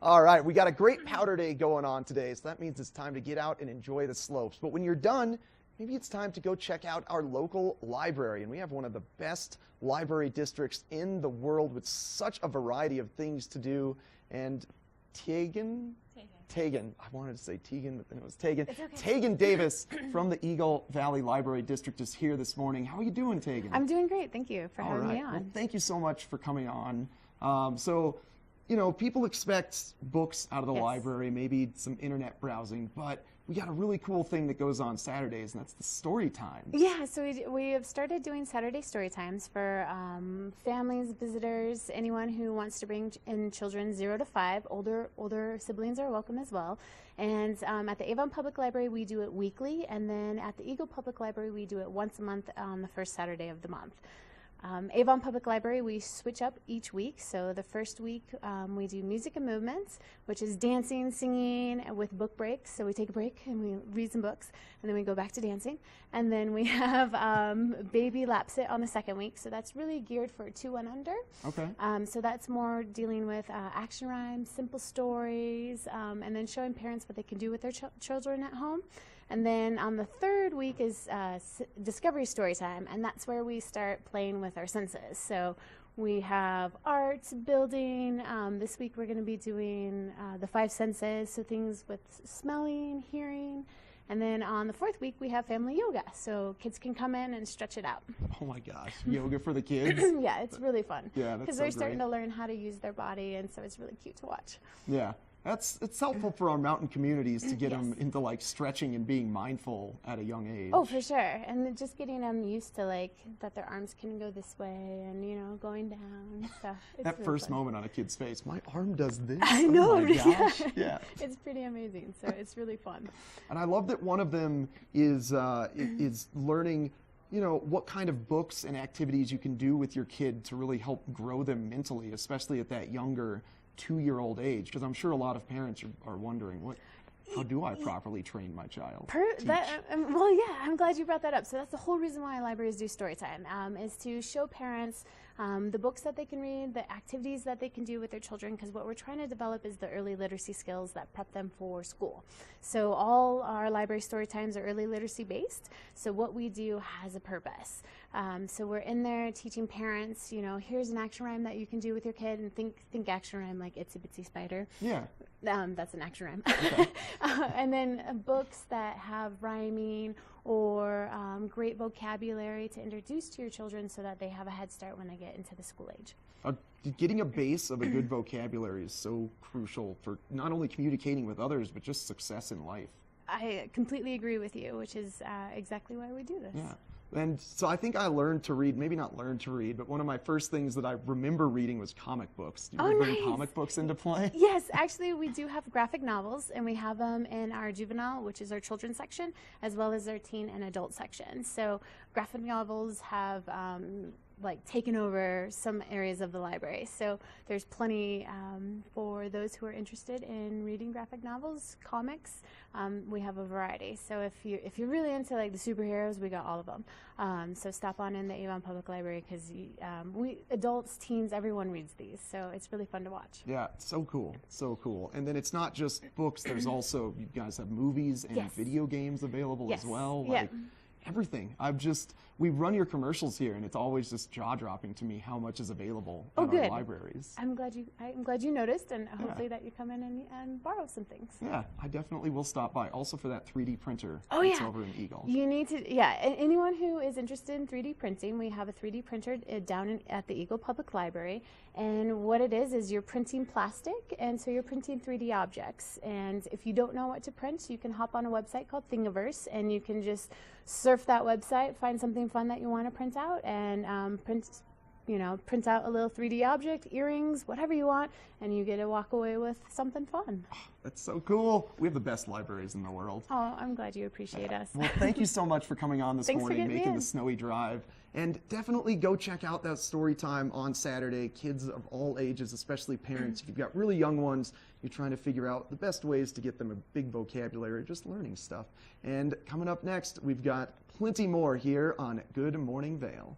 All right, we got a great powder day going on today, so that means it's time to get out and enjoy the slopes. But when you're done, maybe it's time to go check out our local library. And we have one of the best library districts in the world with such a variety of things to do. And Tegan, I wanted to say Tegan, but then it was Tegan. It's okay. Tegan Davis from the Eagle Valley Library District is here this morning. How are you doing, Tegan? I'm doing great. Thank you for having me on. Well, thank you so much for coming on. You know, people expect books out of the library, maybe some internet browsing, but we got a really cool thing that goes on Saturdays, and that's the story time. Yeah, so we have started doing Saturday story times for families, visitors, anyone who wants to bring in children 0 to 5. Older siblings are welcome as well. And at the Avon Public Library, we do it weekly, and then at the Eagle Public Library, we do it once a month on the first Saturday of the month. Avon Public Library, we switch up each week. So the first week we do music and movements, which is dancing, singing with book breaks. So we take a break and we read some books, and then we go back to dancing. And then we have baby lap sit on the second week. So that's really geared for 2 and under. Okay. So that's more dealing with action rhymes, simple stories, and then showing parents what they can do with their children at home. And then on the third week is Discovery Story Time, and that's where we start playing with our senses. So we have art, building. This week we're going to be doing the 5 senses, so things with smelling, hearing. And then on the 4th week we have family yoga, so kids can come in and stretch it out. Oh my gosh, yoga for the kids? Yeah, it's really fun. Yeah, that's because they're starting to learn how to use their body, and so it's really cute to watch. Yeah. It's helpful for our mountain communities to get them into like stretching and being mindful at a young age. Oh, for sure. And then just getting them used to like that their arms can go this way and, you know, going down. So it's that really first fun. moment on a kid's face, my arm does this. I know. Oh my gosh. Yeah. It's pretty amazing. So it's really fun. And I love that one of them is learning, you know, what kind of books and activities you can do with your kid to really help grow them mentally, especially at that younger 2-year-old age, because I'm sure a lot of parents are wondering, how do I properly train my child? Well, yeah, I'm glad you brought that up. So that's the whole reason why libraries do Storytime, is to show parents the books that they can read, the activities that they can do with their children, because what we're trying to develop is the early literacy skills that prep them for school. So all our library story times are early literacy based, so what we do has a purpose. So we're in there teaching parents, you know, here's an action rhyme that you can do with your kid, and think action rhyme like Itsy Bitsy Spider. Yeah. That's an action rhyme. Okay. And then books that have rhyming or great vocabulary to introduce to your children so that they have a head start when they get into the school age. Getting a base of a good vocabulary is so crucial for not only communicating with others, but just success in life. I completely agree with you, which is exactly why we do this. Yeah. And so I think I learned to read, maybe not learned to read, but one of my first things that I remember reading was comic books. Do you bring comic books into play? Yes, actually we do have graphic novels, and we have them in our juvenile, which is our children's section, as well as our teen and adult section. So graphic novels have like taken over some areas of the library. So there's plenty for those who are interested in reading graphic novels, comics. We have a variety. So if you're really into like the superheroes, we got all of them. So stop on in the Avon Public Library, because we adults, teens, everyone reads these. So it's really fun to watch. Yeah, so cool, so cool. And then it's not just books. There's also, you guys have movies and video games available as well. Like, everything. We run your commercials here, and it's always just jaw-dropping to me how much is available at our libraries. I'm glad you noticed, and hopefully that you come in and borrow some things. Yeah, I definitely will stop by. Also for that 3D printer that's over in Eagle. You need to, anyone who is interested in 3D printing, we have a 3D printer down at the Eagle Public Library, and what it is you're printing plastic, and so you're printing 3D objects. And if you don't know what to print, you can hop on a website called Thingiverse, and you can just surf that website, find something fun that you want to print out, and print out a little 3D object, earrings, whatever you want, and you get to walk away with something fun. Oh, that's so cool. We have the best libraries in the world. Oh, I'm glad you appreciate us. Well, thank you so much for coming on this morning, making the snowy drive. And definitely go check out that story time on Saturday. Kids of all ages, especially parents. If you've got really young ones, you're trying to figure out the best ways to get them a big vocabulary, just learning stuff. And coming up next, we've got plenty more here on Good Morning Vail.